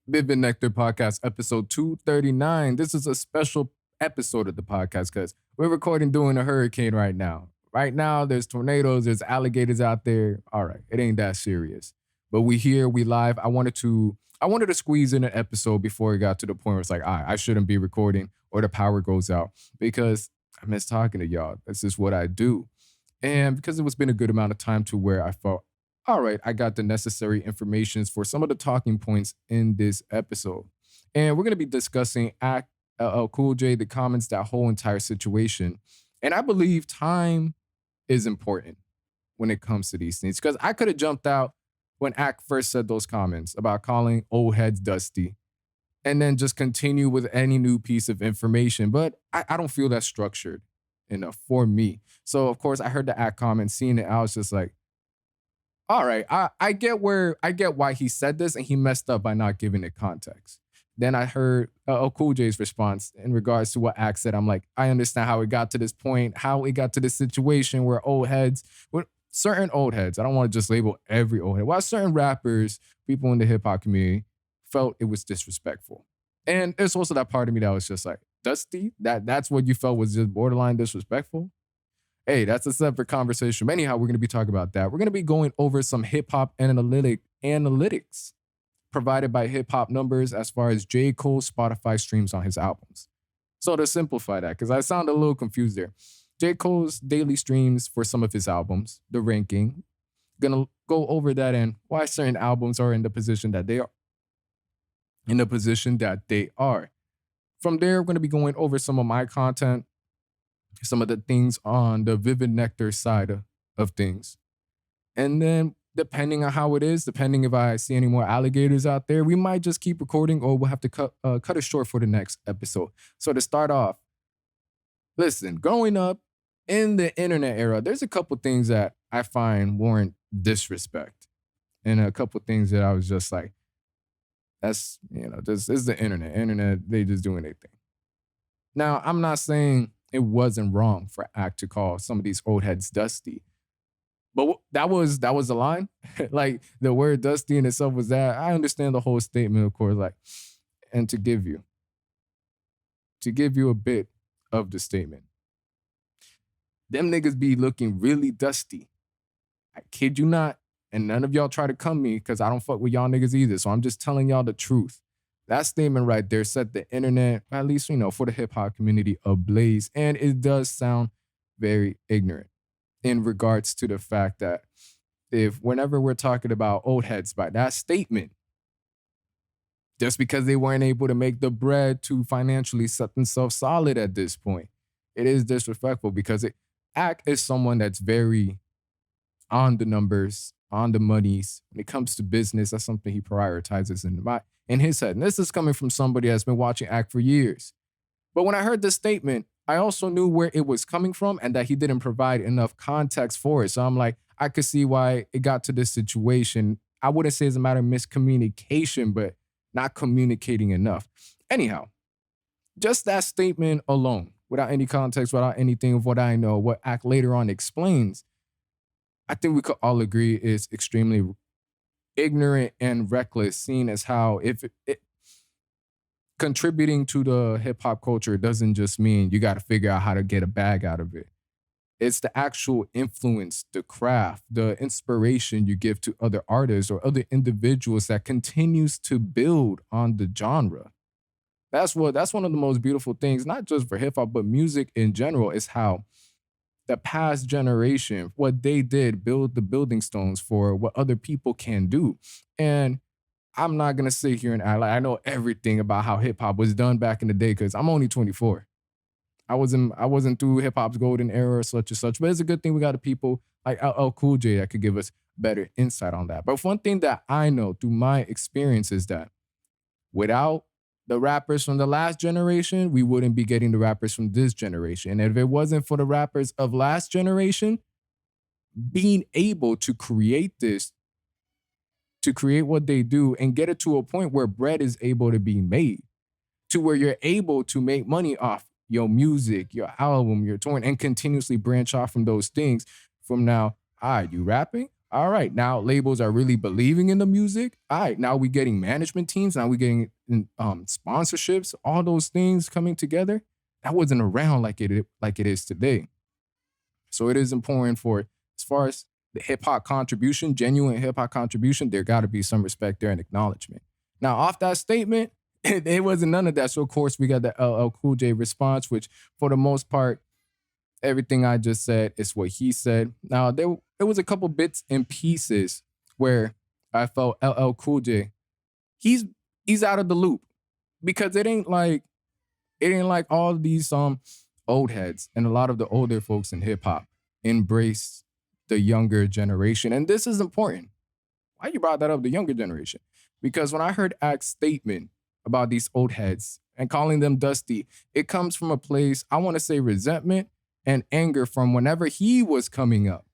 Vivid Nectar Podcast, episode 239. This is a special episode of the podcast because we're recording during a hurricane right now. Right now, there's tornadoes, there's alligators out there. All right, it ain't that serious. But we here, we live. I wanted to squeeze in an episode before it got to the point where it's like, I shouldn't be recording or the power goes out because I miss talking to y'all. This is what I do. And because it was been a good amount of time to where I felt all right, I got the necessary information for some of the talking points in this episode. And we're going to be discussing LL Cool J, the comments, that whole entire situation. And I believe time is important when it comes to these things. Because I could have jumped out when Ack first said those comments about calling old heads dusty and then just continue with any new piece of information. But I don't feel that structured enough for me. So, of course, I heard the Ack comment, seeing it, I was just like, all right, I get why he said this and he messed up by not giving it context. Then I heard Cool J's response in regards to what Axe said. I'm like, I understand how it got to this point, how it got to this situation where certain old heads, I don't want to just label every old head, while certain rappers, people in the hip hop community felt it was disrespectful. And there's also that part of me that was just like, Dusty, that's what you felt was just borderline disrespectful? Hey, that's a separate conversation. Anyhow, we're going to be talking about that. We're going to be going over some hip hop analytics provided by HipHopNumbers as far as J. Cole's Spotify streams on his albums. So to simplify that, because I sound a little confused there, J. Cole's daily streams for some of his albums, the ranking, going to go over that and why certain albums are in the position that they are. From there, we're going to be going over some of my content, some of the things on the Vivid Nectar side of things. And then depending on how it is, depending if I see any more alligators out there, we might just keep recording or we'll have to cut it short for the next episode. So to start off, listen, growing up in the internet era, there's a couple things that I find warrant disrespect. And a couple things that I was just like, this is the internet. Internet, they just doing their thing. Now, I'm not saying it wasn't wrong for Act to call some of these old heads dusty. But that was the line. Like the word dusty in itself was that. I understand the whole statement, of course, like, and to give you a bit of the statement. Them niggas be looking really dusty. I kid you not. And none of y'all try to come me because I don't fuck with y'all niggas either. So I'm just telling y'all the truth. That statement right there set the internet, at least, for the hip hop community, ablaze. And it does sound very ignorant in regards to the fact that whenever we're talking about old heads by that statement, just because they weren't able to make the bread to financially set themselves solid at this point, it is disrespectful because Ack is someone that's very on the numbers, on the monies. When it comes to business, that's something he prioritizes in his head. And this is coming from somebody that's been watching Act for years. But when I heard this statement, I also knew where it was coming from and that he didn't provide enough context for it. So I'm like, I could see why it got to this situation. I wouldn't say it's a matter of miscommunication, but not communicating enough. Anyhow, just that statement alone, without any context, without anything of what I know, what Act later on explains, I think we could all agree is extremely ignorant and reckless, seen as how contributing to the hip hop culture doesn't just mean you got to figure out how to get a bag out of it. It's the actual influence, the craft, the inspiration you give to other artists or other individuals that continues to build on the genre. That's one of the most beautiful things, not just for hip hop, but music in general, is how the past generation, what they did, build the building stones for what other people can do. And I'm not going to sit here and act like I know everything about how hip hop was done back in the day because I'm only 24. I wasn't through hip hop's golden era or such and such, but it's a good thing we got the people like LL Cool J that could give us better insight on that. But one thing that I know through my experience is that without the rappers from the last generation, we wouldn't be getting the rappers from this generation. And if it wasn't for the rappers of last generation being able to create what they do and get it to a point where bread is able to be made, to where you're able to make money off your music, your album, your touring, and continuously branch off from those things. From now, you rapping? All right, now labels are really believing in the music. All right, now we getting management teams. Now we getting sponsorships. All those things coming together. That wasn't around like it is today. So it is important for, as far as the hip hop contribution, genuine hip hop contribution, there got to be some respect there and acknowledgement. Now, off that statement, it wasn't none of that. So of course we got the LL Cool J response, which for the most part, everything I just said is what he said. Now there was a couple bits and pieces where I felt LL Cool J, he's out of the loop because it ain't like all these old heads and a lot of the older folks in hip hop embrace the younger generation. And this is important. Why you brought that up, the younger generation? Because when I heard Act's statement about these old heads and calling them dusty, it comes from a place, I want to say resentment and anger from whenever he was coming up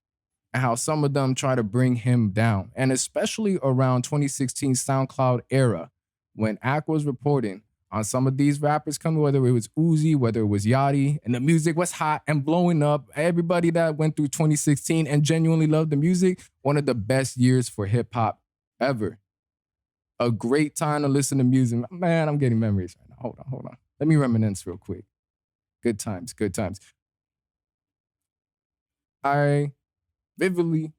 and how some of them try to bring him down. And especially around 2016 SoundCloud era, when Act was reporting on some of these rappers coming, whether it was Uzi, whether it was Yachty, and the music was hot and blowing up. Everybody that went through 2016 and genuinely loved the music, one of the best years for hip hop ever. A great time to listen to music. Man, I'm getting memories right now. Hold on. Let me reminisce real quick. Good times. I vividly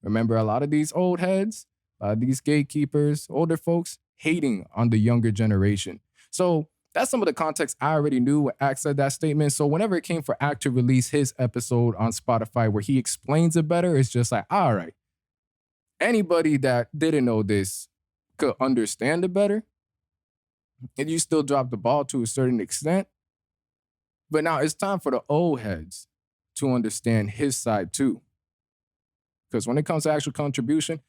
remember a lot of these old heads, a lot of these gatekeepers, older folks hating on the younger generation. So that's some of the context I already knew when Act said that statement. So whenever it came for Act to release his episode on Spotify where he explains it better, it's just like, all right, anybody that didn't know this could understand it better. And you still drop the ball to a certain extent. But now it's time for the old heads to understand his side too. Because when it comes to actual contribution,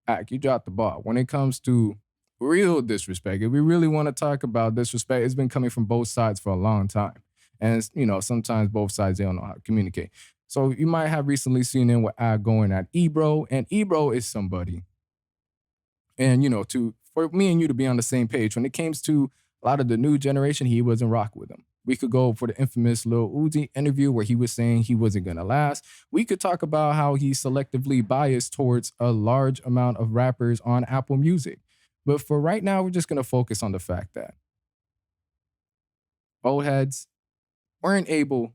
Act, you dropped the ball. When it comes to real disrespect, if we really want to talk about disrespect, it's been coming from both sides for a long time. And, sometimes both sides, they don't know how to communicate. So you might have recently seen him with Act going at Ebro, and Ebro is somebody. And, for me and you to be on the same page, when it came to a lot of the new generation, he wasn't rock with them. We could go for the infamous Lil Uzi interview where he was saying he wasn't going to last. We could talk about how he's selectively biased towards a large amount of rappers on Apple Music. But for right now, we're just going to focus on the fact that old heads the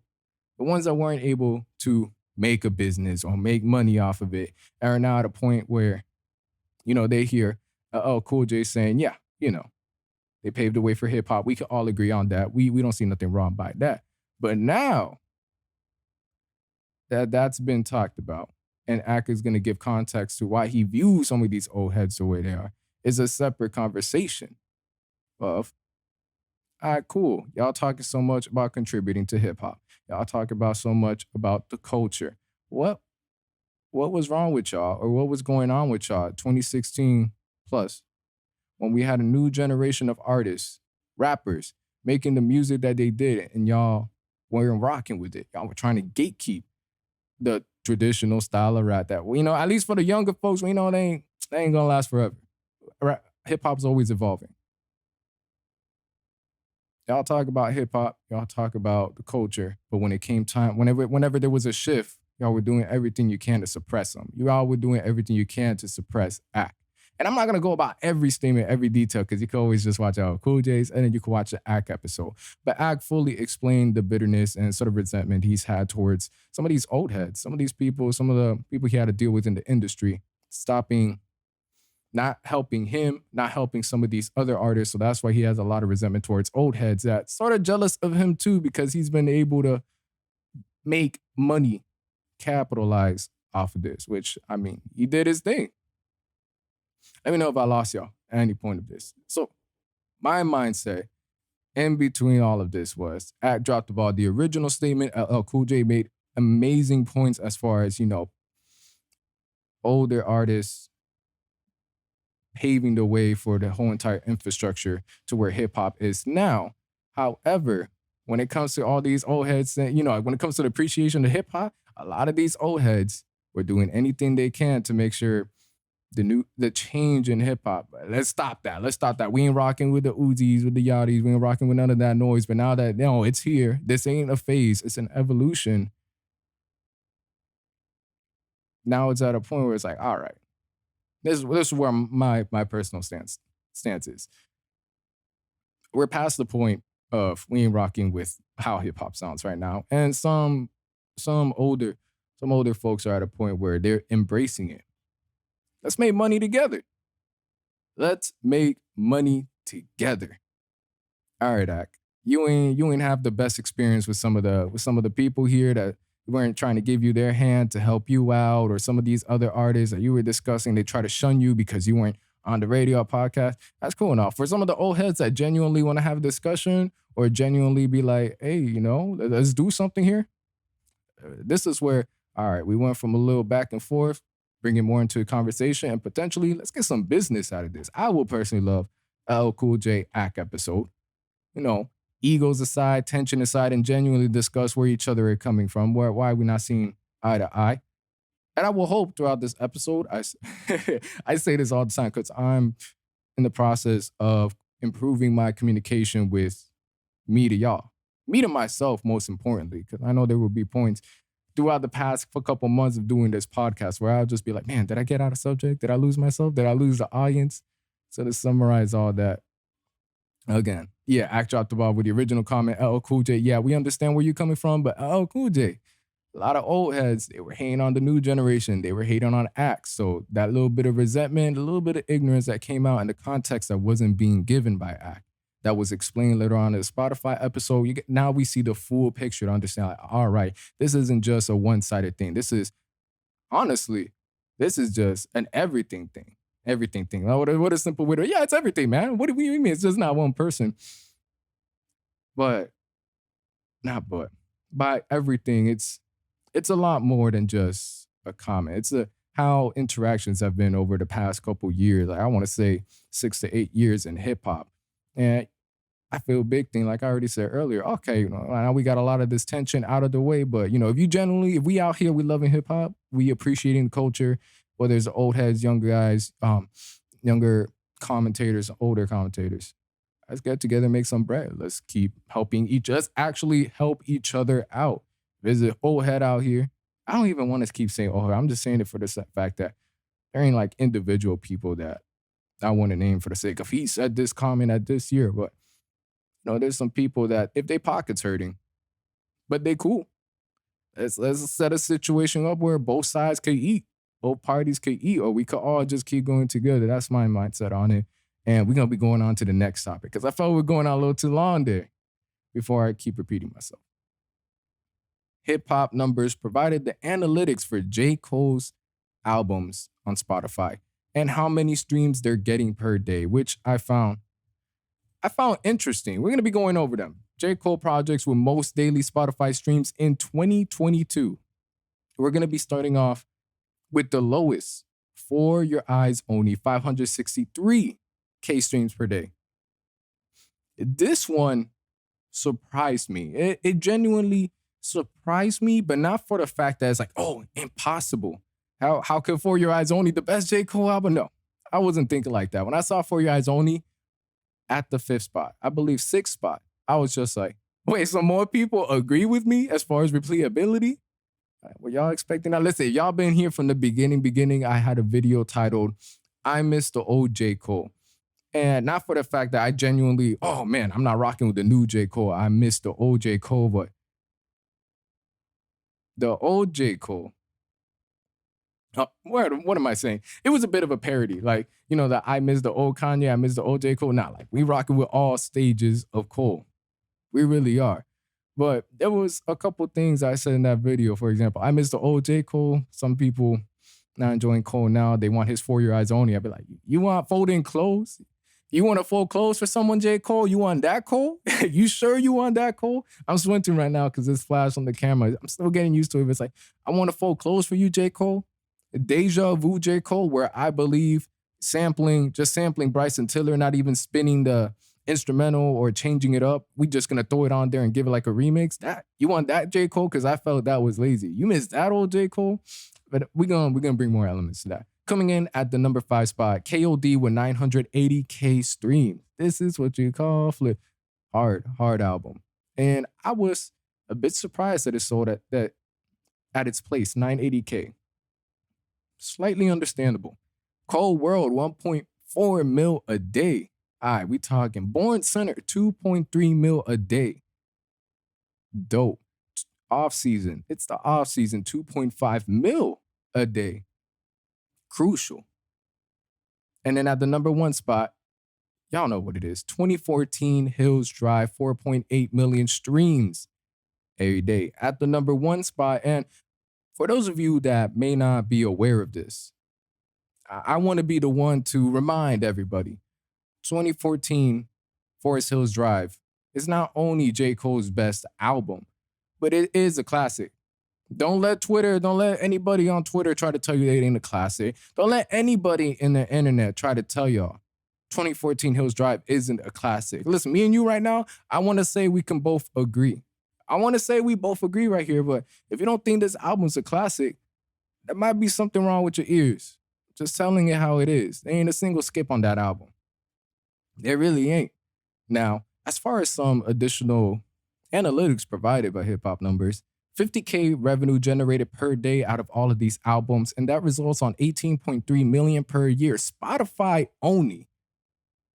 ones that weren't able to make a business or make money off of it are now at a point where, they hear, Cool J saying, yeah, they paved the way for hip hop. We can all agree on that. We don't see nothing wrong by that. But now that that's been talked about, and Ack is going to give context to why he views some of these old heads the way they are, is a separate conversation of, all right, cool. Y'all talking so much about contributing to hip hop. Y'all talk about so much about the culture. What was wrong with y'all, or what was going on with y'all 2016 plus? When we had a new generation of artists, rappers, making the music that they did, and y'all weren't rocking with it. Y'all were trying to gatekeep the traditional style of rap that, at least for the younger folks, they ain't gonna last forever. Hip hop's always evolving. Y'all talk about hip hop, y'all talk about the culture, but when it came time, whenever there was a shift, y'all were doing everything you can to suppress them. You all were doing everything you can to suppress Act. And I'm not going to go about every statement, every detail, because you can always just watch out Cool J's, and then you can watch the Act episode. But Act fully explained the bitterness and sort of resentment he's had towards some of these old heads, some of these people, some of the people he had to deal with in the industry, not helping him, not helping some of these other artists. So that's why he has a lot of resentment towards old heads that sort of jealous of him too, because he's been able to make money, capitalize off of this, which, he did his thing. Let me know if I lost y'all at any point of this. So my mindset in between all of this was Act dropped the ball. The original statement, LL Cool J made amazing points as far as, older artists paving the way for the whole entire infrastructure to where hip hop is now. However, when it comes to all these old heads, when it comes to the appreciation of hip hop, a lot of these old heads were doing anything they can to make sure the change in hip hop. Let's stop that. We ain't rocking with the Uzis, with the Yachties. We ain't rocking with none of that noise. But now that, it's here. This ain't a phase. It's an evolution. now it's at a point where it's like, all right, this is where my personal stance is. We're past the point of we ain't rocking with how hip hop sounds right now, and some older some older folks are at a point where they're embracing it. Let's make money together. Let's make money together. All right, Ak. You ain't have the best experience with some of the people here that weren't trying to give you their hand to help you out, or some of these other artists that you were discussing, they try to shun you because you weren't on the radio or podcast. That's cool enough. For some of the old heads that genuinely want to have a discussion or genuinely be like, hey, let's do something here. This is where, all right, we went from a little back and forth, bringing more into a conversation, and potentially let's get some business out of this. I will personally love a Cool J Ack episode. You know, egos aside, tension aside, and genuinely discuss where each other are coming from, why we not seeing eye to eye. And I will hope throughout this episode, I say this all the time because I'm in the process of improving my communication with me to y'all, me to myself, most importantly, because I know there will be points throughout the past couple months of doing this podcast where I'll just be like, man, did I get out of subject? Did I lose myself? Did I lose the audience? So to summarize all that, again, yeah, Act dropped the ball with the original comment, LL Cool J. Yeah, we understand where you're coming from, but LL Cool J, a lot of old heads, they were hating on the new generation. They were hating on Act. So that little bit of resentment, a little bit of ignorance that came out in the context that wasn't being given by Act, that was explained later on in the Spotify episode. Now we see the full picture to understand, like, all right, this isn't just a one-sided thing. This is, honestly, this is just an everything thing. Everything thing. What a simple way to, yeah, it's everything, man. What do you mean? It's just not one person. But, not but, by everything, it's a lot more than just a comment. It's how interactions have been over the past couple years. Like, I want to say 6 to 8 years in hip hop. And I feel a big thing, like I already said earlier, okay, now we got a lot of this tension out of the way, but if we out here, we loving hip hop, we appreciating the culture, whether it's old heads, younger guys, younger commentators, older commentators. Let's get together and make some bread. Let's keep let's actually help each other out. There's an old head out here. I don't even want to keep saying old head. I'm just saying it for the fact that there ain't like individual people that I want to name for the sake of he said this comment at this year, but there's some people that if they pockets hurting, but they cool. Let's set a situation up where both sides can eat, both parties can eat, or we could all just keep going together. That's my mindset on it. And we're gonna be going on to the next topic because I felt we're going on a little too long there before I keep repeating myself. HipHopNumbers provided the analytics for J. Cole's albums on Spotify and how many streams they're getting per day, which I found interesting. We're going to be going over them. J. Cole projects with most daily Spotify streams in 2022. We're going to be starting off with the lowest, For Your Eyes Only, 563K streams per day. This one surprised me. It genuinely surprised me, but not for the fact that it's like, oh, impossible. How could For Your Eyes Only, the best J. Cole album? No, I wasn't thinking like that. When I saw For Your Eyes Only at the 5th spot, I believe 6th spot, I was just like, wait, so more people agree with me as far as replayability? Were y'all expecting that? Listen, y'all been here from the beginning, I had a video titled, I Miss the Old J. Cole. And not for the fact that I genuinely, oh man, I'm not rocking with the new J. Cole. I miss the old J. Cole, but the old J. Cole, what am I saying? It was a bit of a parody. Like, that I miss the old Kanye, I miss the old J. Cole. Not like we rocking with all stages of Cole. We really are. But there was a couple things I said in that video. For example, I miss the old J. Cole. Some people not enjoying Cole now. They want his For Your Eyes Only. I'd be like, you want folding clothes? You want to fold clothes for someone, J. Cole? You want that Cole? You sure you want that Cole? I'm squinting right now because this flash on the camera. I'm still getting used to it. It's like, I want to fold clothes for you, J. Cole. Deja Vu J. Cole, where I believe sampling Bryson Tiller, not even spinning the instrumental or changing it up. We just gonna throw it on there and give it like a remix. That you want that J. Cole? Because I felt that was lazy. You missed that old J. Cole? But we're gonna bring more elements to that. Coming in at the number 5 spot, KOD with 980K streams. This is what you call flip. Hard album. And I was a bit surprised that it sold at its place, 980K. Slightly understandable. Cold World, 1.4 mil a day. All right, we talking. Born Center, 2.3 mil a day. Dope. Off season. It's the off season, 2.5 mil a day. Crucial. And then at the number one spot, y'all know what it is. 2014 Hills Drive, 4.8 million streams every day at the number one spot. And for those of you that may not be aware of this, I want to be the one to remind everybody 2014 Forest Hills Drive is not only J. Cole's best album, but it is a classic. Don't let anybody on Twitter try to tell you it ain't a classic. Don't let anybody in the internet try to tell y'all 2014 Hills Drive isn't a classic. Listen, me and you right now, I want to say we can both agree. I want to say we both agree right here, but if you don't think this album's a classic, there might be something wrong with your ears. Just telling it how it is. There ain't a single skip on that album. There really ain't. Now, as far as some additional analytics provided by HipHopNumbers, 50K revenue generated per day out of all of these albums, and that results on 18.3 million per year. Spotify only.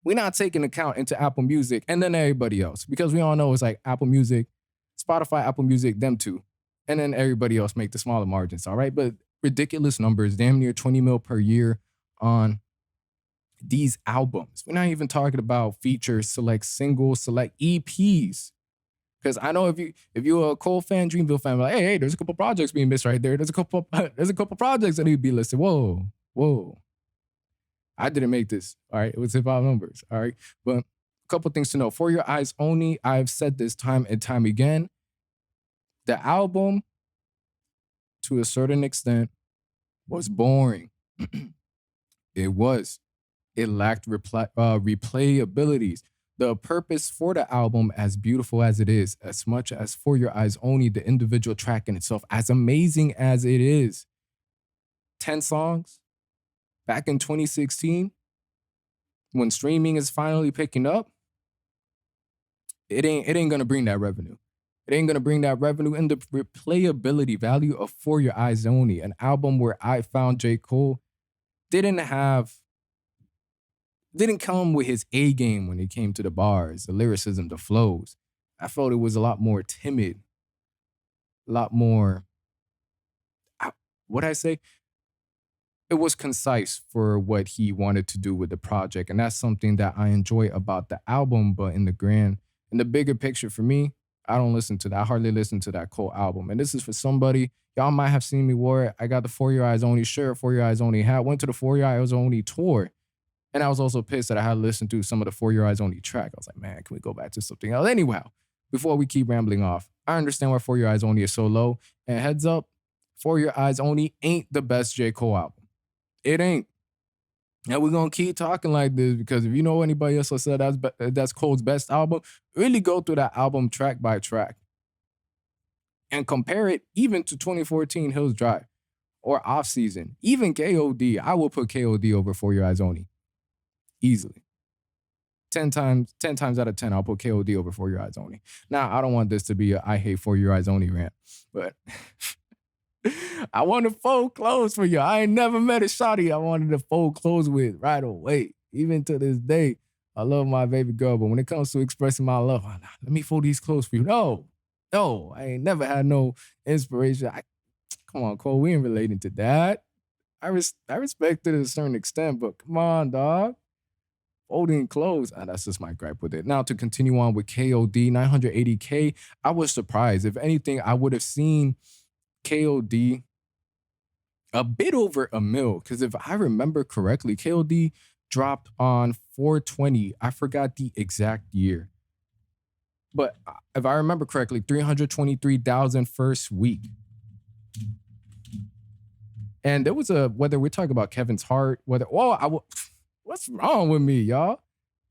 We're not taking account into Apple Music and then everybody else, because we all know it's like Apple Music, Spotify, Apple Music, them two. And then everybody else make the smaller margins, all right? But ridiculous numbers, damn near 20 mil per year on these albums. We're not even talking about features, select singles, select EPs. Because I know if you're a Cole fan, Dreamville fan, like, hey, there's a couple projects being missed right there. There's a couple projects that need to be listed. Whoa. I didn't make this. All right, it was HipHopNumbers. All right, but a couple things to know. For Your Eyes Only, I've said this time and time again. The album, to a certain extent, was boring. It was. It lacked replayabilities. The purpose for the album, as beautiful as it is, as much as For Your Eyes Only, the individual track in itself, as amazing as it is, 10 songs back in 2016, when streaming is finally picking up, it ain't gonna bring that revenue. It ain't gonna bring that revenue and the replayability value of For Your Eyes Only, an album where I found J. Cole didn't come with his A game when it came to the bars, the lyricism, the flows. I felt it was a lot more timid, a lot more, what'd I say? It was concise for what he wanted to do with the project. And that's something that I enjoy about the album, but in the bigger picture for me, I don't listen to that. I hardly listen to that Cole album. And this is for somebody, y'all might have seen me wear it. I got the For Your Eyes Only shirt, For Your Eyes Only hat, went to the For Your Eyes Only tour. And I was also pissed that I had to listen to some of the For Your Eyes Only track. I was like, man, can we go back to something else? Anyhow, before we keep rambling off, I understand why For Your Eyes Only is so low. And heads up, For Your Eyes Only ain't the best J. Cole album. It ain't. And we're going to keep talking like this because if you know anybody else that said that's Cole's best album, really go through that album track by track and compare it even to 2014 Hills Drive or Off Season. Even KOD, I will put KOD over For Your Eyes Only. Easily. 10 times out of 10, I'll put KOD over For Your Eyes Only. Now, I don't want this to be a I hate For Your Eyes Only rant, but I want to fold clothes for you. I ain't never met a shawty I wanted to fold clothes with right away. Even to this day, I love my baby girl, but when it comes to expressing my love, let me fold these clothes for you. No, I ain't never had no inspiration. Come on, Cole, we ain't relating to that. I respect it to a certain extent, but come on, dog. Folding clothes, that's just my gripe with it. Now, to continue on with KOD, 980K, I was surprised. If anything, I would have seen KOD a bit over a mil, because if I remember correctly, KOD dropped on 4/20. I forgot the exact year. But if I remember correctly, 323,000 first week. And there was whether we're talking about Kevin's Heart, what's wrong with me, y'all?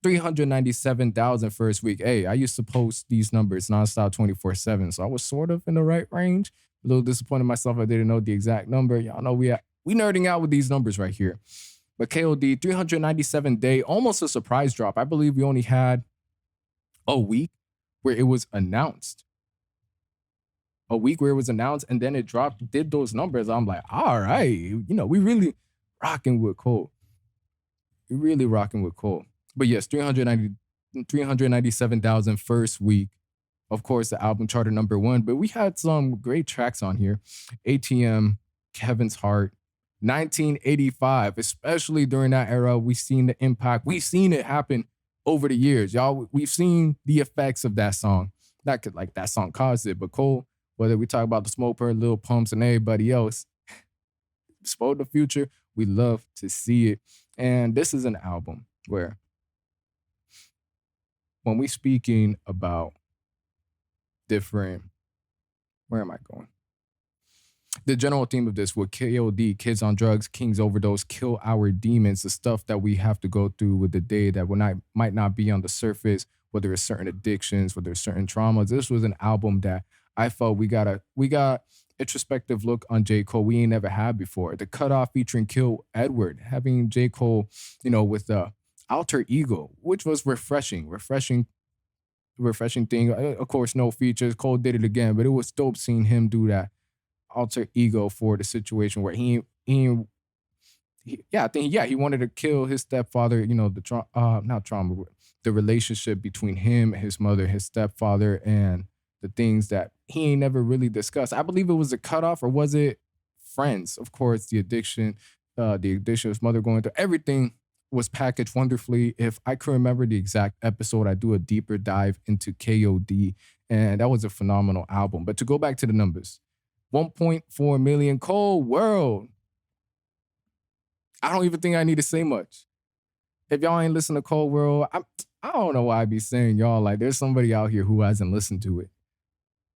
397,000 first week. Hey, I used to post these numbers nonstop 24/7, so I was sort of in the right range. A little disappointed in myself I didn't know the exact number. Y'all know we nerding out with these numbers right here. But KOD, 397 day, almost a surprise drop. I believe we only had a week where it was announced. a week where it was announced and then it dropped, did those numbers. I'm like, all right, we really rocking with Cole. We really rocking with Cole. But yes, 397,000 first week. Of course, the album charted #1, but we had some great tracks on here. ATM, Kevin's Heart, 1985, especially during that era, we've seen the impact. We've seen it happen over the years, y'all. We've seen the effects of that song. Not like that song caused it, but Cole, whether we talk about the Smoker, Lil Pumps, and everybody else, spoiled the future. We love to see it. And this is an album where, when we speaking about different, where am I going? The general theme of this with KOD, Kids on Drugs, Kings Overdose, Kill Our Demons, the stuff that we have to go through with the day that might not be on the surface, whether it's certain addictions, whether it's certain traumas. This was an album that I felt we got introspective look on J. Cole we ain't never had before. The Cutoff featuring Kill Edward, having J. Cole, with the alter ego, which was refreshing thing. Of course, no features. Cole did it again, but it was dope seeing him do that alter ego for the situation where he wanted to kill his stepfather, not trauma, but the relationship between him, his mother, his stepfather, and the things that he ain't never really discussed. I believe it was a Cutoff, or was it Friends? Of course, the addiction of his mother going through everything was packaged wonderfully. If I could remember the exact episode, I'd do a deeper dive into KOD, and that was a phenomenal album. But to go back to the numbers, 1.4 million, Cold World. I don't even think I need to say much. If y'all ain't listened to Cold World, I don't know why I be saying y'all, like there's somebody out here who hasn't listened to it.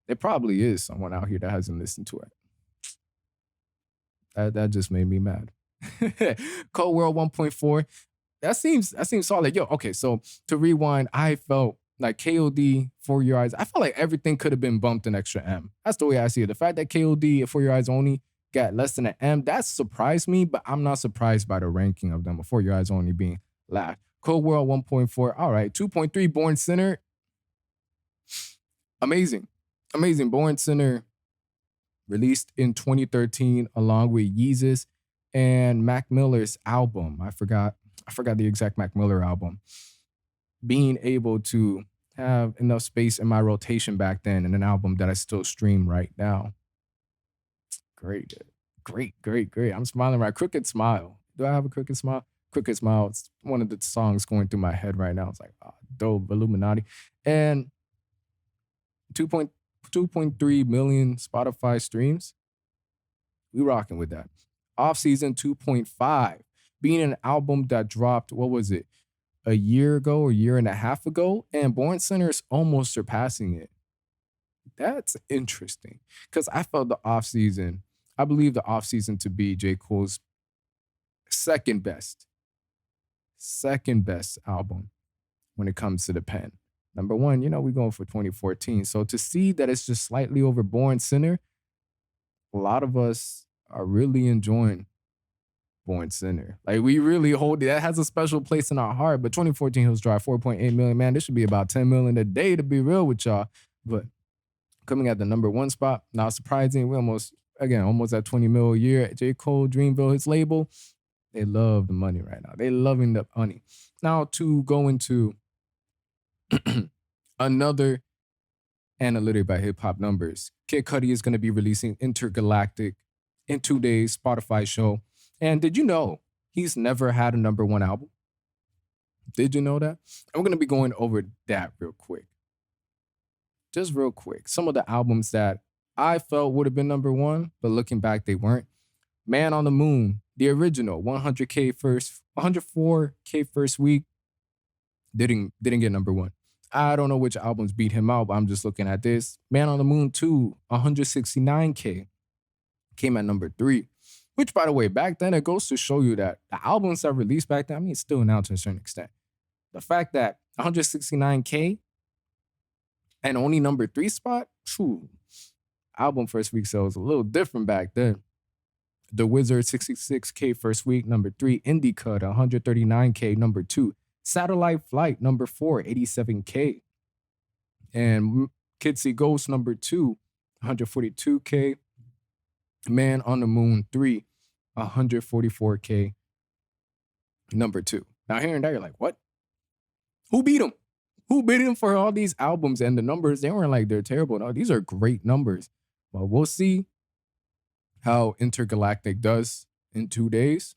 There probably is someone out here that hasn't listened to it. That just made me mad. Cold World 1.4. That seems solid. Yo, okay, so to rewind, I felt like KOD, For Your Eyes, I felt like everything could have been bumped an extra M. That's the way I see it. The fact that KOD, For Your Eyes Only, got less than an M, that surprised me, but I'm not surprised by the ranking of them, For Your Eyes Only being last. Cold World 1.4, all right. 2.3, Born Sinner. Amazing. Born Sinner, released in 2013 along with Yeezus and Mac Miller's album. I forgot the exact Mac Miller album. Being able to have enough space in my rotation back then and an album that I still stream right now. Great. I'm smiling right. Crooked Smile. Do I have a Crooked Smile? Crooked Smile. It's one of the songs going through my head right now. It's like, dope, Illuminati. And 2.3 million Spotify streams. We rocking with that. Off season 2.5. Being an album that dropped, what was it? A year ago or a year and a half ago, and Born Sinner is almost surpassing it. That's interesting because I felt I believe the off season to be J. Cole's second best album when it comes to the pen. #1, we're going for 2014. So to see that it's just slightly over Born Sinner, a lot of us are really enjoying Born Sinner. Like, we really hold it. That has a special place in our heart. But 2014 Hills Drive, 4.8 million. Man, this should be about 10 million a day, to be real with y'all. But coming at the #1 spot, not surprising. We almost at 20 mil a year. J. Cole, Dreamville, his label, they love the money right now. They loving the money. Now to go into another analytic by HipHopNumbers. Kid Cudi is going to be releasing Intergalactic in 2 days, Spotify show. And did you know he's never had a #1 album? Did you know that? I'm going to be going over that real quick. Just real quick. Some of the albums that I felt would have been #1, but looking back, they weren't. Man on the Moon, the original, 104K first week, didn't get #1. I don't know which albums beat him out, but I'm just looking at this. Man on the Moon 2, 169K, came at #3. Which, by the way, back then, it goes to show you that the albums that released back then, it's still now to a certain extent. The fact that 169K and only #3 spot, album first week sales a little different back then. The Wizard, 66K first week, #3. Indie Cut, 139K, #2. Satellite Flight, #4, 87K. And Kid See Ghost, #2, 142K. Man on the Moon 3, 144K. Number 2. Now hearing that, you're like, what? Who beat him? Who beat him for all these albums? And the numbers, they weren't like they're terrible. No, these are great numbers. Well, we'll see how Intergalactic does in 2 days.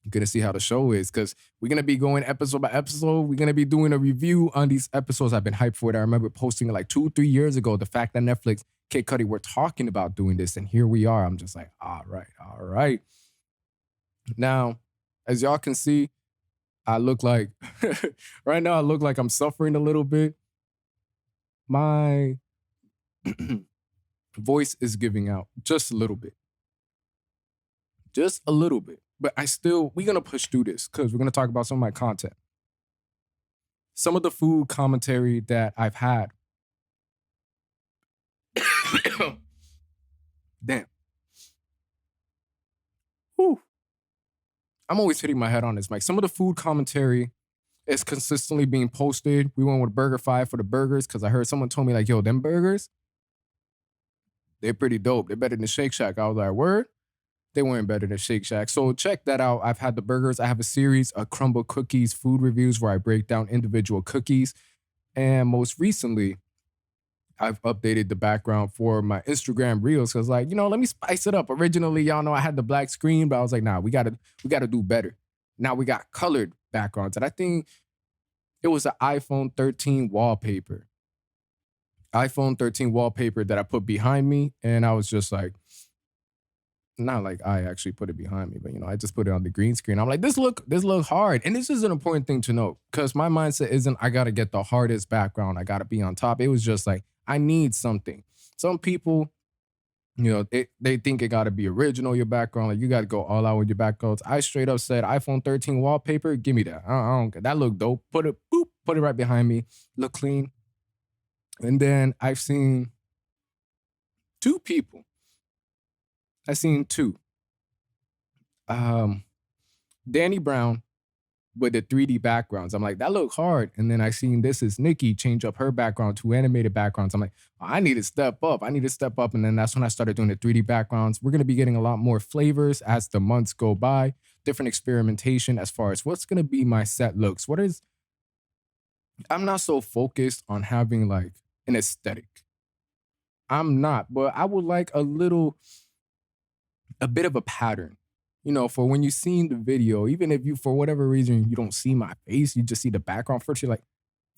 You're going to see how the show is because we're going to be going episode by episode. We're going to be doing a review on these episodes. I've been hyped for it. I remember posting it like 2-3 years ago. The fact that Netflix, Kid Cudi, were talking about doing this. And here we are. I'm just like, all right. Now, as y'all can see, I look like, right now, I look like I'm suffering a little bit. My voice is giving out just a little bit. Just a little bit. But we're going to push through this because we're going to talk about some of my content. Some of the food commentary that I've had. Damn. Whew. I'm always hitting my head on this mic. Some of the food commentary is consistently being posted. We went with BurgerFi for the burgers because I heard someone told me like, yo, them burgers, they're pretty dope. They're better than Shake Shack. I was like, word? They weren't better than Shake Shack. So check that out. I've had the burgers. I have a series of Crumble Cookies food reviews where I break down individual cookies. And most recently, I've updated the background for my Instagram reels because like, let me spice it up. Originally, y'all know I had the black screen, but I was like, nah, we gotta do better. Now we got colored backgrounds. And I think it was an iPhone 13 wallpaper. iPhone 13 wallpaper that I put behind me. And I was just like, not like I actually put it behind me, but I just put it on the green screen. I'm like, this look hard. And this is an important thing to note because my mindset isn't I gotta get the hardest background. I gotta be on top. It was just like, I need something. Some people, they think it gotta be original, your background. Like you gotta go all out with your backgrounds. I straight up said iPhone 13 wallpaper, give me that. I don't care. That look dope. Put it right behind me. Look clean. And then I've seen two people. I've seen two. Danny Brown with the 3D backgrounds. I'm like, that look hard. And then I seen this is Nikki change up her background to animated backgrounds. I'm like, I need to step up. And then that's when I started doing the 3D backgrounds. We're going to be getting a lot more flavors as the months go by, different experimentation as far as what's going to be my set looks. I'm not so focused on having like an aesthetic. I'm not, but I would like a bit of a pattern, for when you seen the video, even if you, for whatever reason, you don't see my face, you just see the background first, you're like,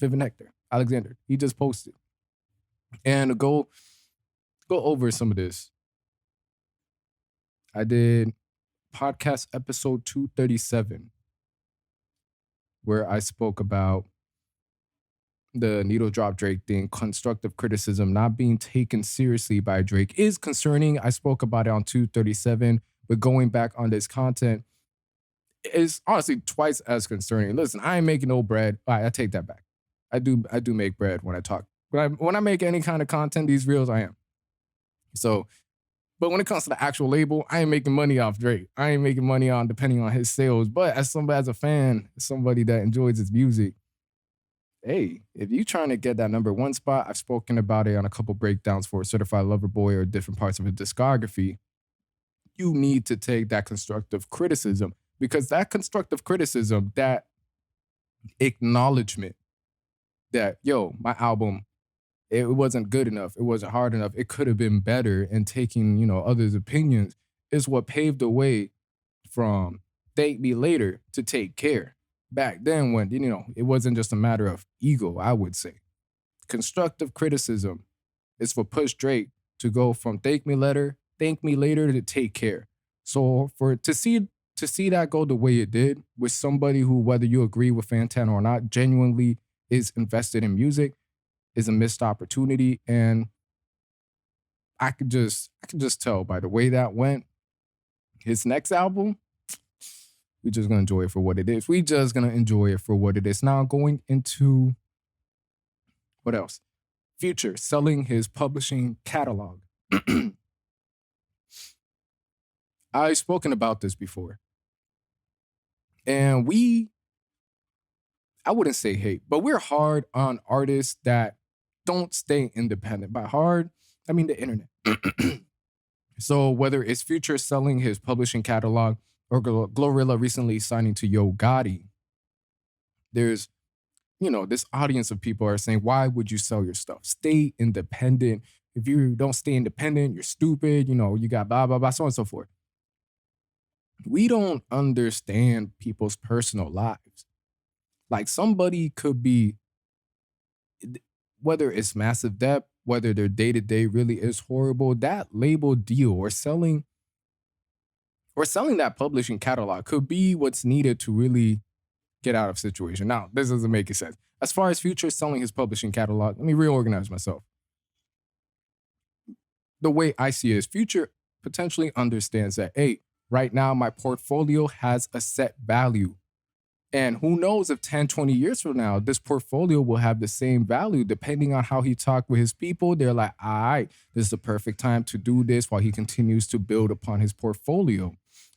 Vivian Hector, Alexander, he just posted. And to go over some of this, I did podcast episode 237, where I spoke about the needle drop Drake thing, constructive criticism, not being taken seriously by Drake is concerning. I spoke about it on 237, but going back on this content is honestly twice as concerning. Listen, I ain't making no bread. All right, I take that back. I do make bread when I talk. But when I make any kind of content, these reels, I am. So, but when it comes to the actual label, I ain't making money off Drake. I ain't making money on depending on his sales. But as a fan, somebody that enjoys his music, hey, if you're trying to get that number one spot, I've spoken about it on a couple breakdowns for Certified Lover Boy or different parts of his discography. You need to take that constructive criticism because that constructive criticism, that acknowledgement that, yo, my album, it wasn't good enough. It wasn't hard enough. It could have been better. And taking, others' opinions is what paved the way from Thank Me Later to Take Care. Back then when, it wasn't just a matter of ego, I would say. Constructive criticism is for Push Drake to go from Thank Me Later to Take Care. So to see that go the way it did with somebody who, whether you agree with Fantana or not, genuinely is invested in music is a missed opportunity. And I could just tell by the way that went, his next album, we're just going to enjoy it for what it is. We're just going to enjoy it for what it is. Now going into, what else? Future, selling his publishing catalog. I've spoken about this before. And I wouldn't say hate, but we're hard on artists that don't stay independent. By hard, I mean the internet. So whether it's Future selling his publishing catalog or Glorilla recently signing to Yo Gotti, there's this audience of people are saying, why would you sell your stuff? Stay independent. If you don't stay independent, you're stupid. You got blah, blah, blah, so on and so forth. We don't understand people's personal lives. Like somebody could be, whether it's massive debt, whether their day to day really is horrible, that label deal or selling that publishing catalog could be what's needed to really get out of situation. Now, this doesn't make sense. As far as Future selling his publishing catalog, let me reorganize myself. The way I see it is Future potentially understands that, hey, right now my portfolio has a set value. And who knows if 10, 20 years from now, this portfolio will have the same value depending on how he talked with his people. They're like, all right, this is the perfect time to do this while he continues to build upon his portfolio.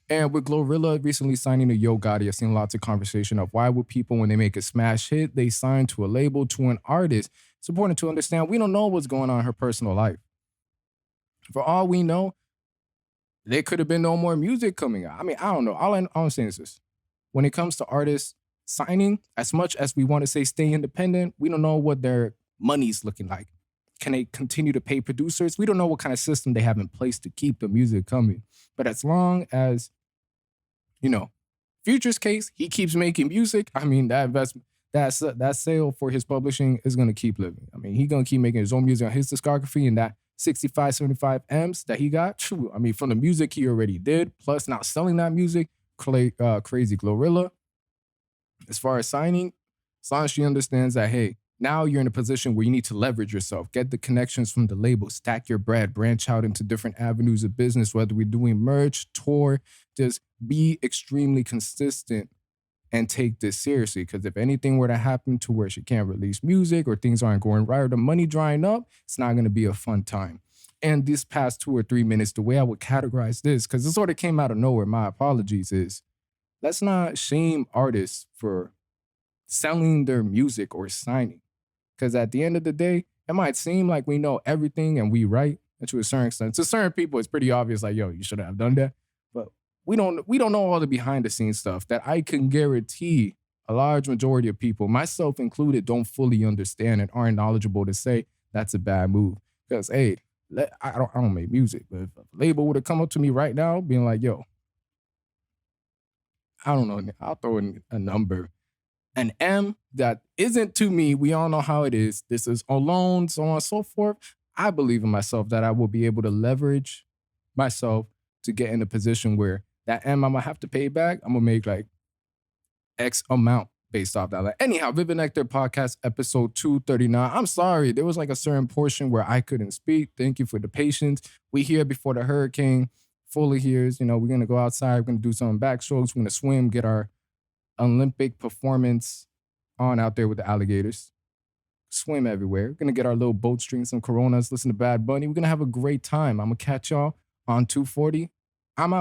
And with Glorilla recently signing to Yo Gotti, I've seen lots of conversation of why would people, when they make a smash hit, they sign to a label, to an artist. It's important to understand we don't know what's going on in her personal life. For all we know, there could have been no more music coming out. I mean, I don't know. All I'm saying is this. When it comes to artists signing, as much as we want to say stay independent, we don't know what their money's looking like. Can they continue to pay producers? We don't know what kind of system they have in place to keep the music coming. But as long as, Future's case, he keeps making music, I mean, that investment, that sale for his publishing is going to keep living. I mean, he's going to keep making his own music on his discography, and that 65, 75 M's that he got, true. I mean, from the music he already did, plus now selling that music, crazy Glorilla. As far as signing, as long as she understands that, hey, now you're in a position where you need to leverage yourself, get the connections from the label, stack your bread, branch out into different avenues of business, whether we're doing merch, tour, just be extremely consistent and take this seriously. Because if anything were to happen to where she can't release music or things aren't going right or the money drying up, it's not going to be a fun time. And this past 2 or 3 minutes, the way I would categorize this, because this sort of came out of nowhere, my apologies, is let's not shame artists for selling their music or signing. Because at the end of the day, it might seem like we know everything and we right. And to a certain extent, to certain people, it's pretty obvious, like, yo, you should have done that. But we don't know all the behind the scenes stuff that I can guarantee a large majority of people, myself included, don't fully understand and aren't knowledgeable to say that's a bad move. Because, hey, I don't make music, but if a label would have come up to me right now being like, yo, I don't know, I'll throw in a number, an M that isn't to me. We all know how it is. This is on loan, so on and so forth. I believe in myself that I will be able to leverage myself to get in a position where that M I'm gonna have to pay back, I'm gonna make like X amount based off that. Like, anyhow, Vivid Nectar Podcast, episode 239. I'm sorry, there was like a certain portion where I couldn't speak. Thank you for the patience. We here before the hurricane fully hears. We're gonna go outside, we're gonna do some backstrokes, we're gonna swim, get our Olympic performance on out there with the alligators. Swim everywhere. We're gonna get our little boat, drink some Coronas, listen to Bad Bunny. We're gonna have a great time. I'm gonna catch y'all on 240. I'm out.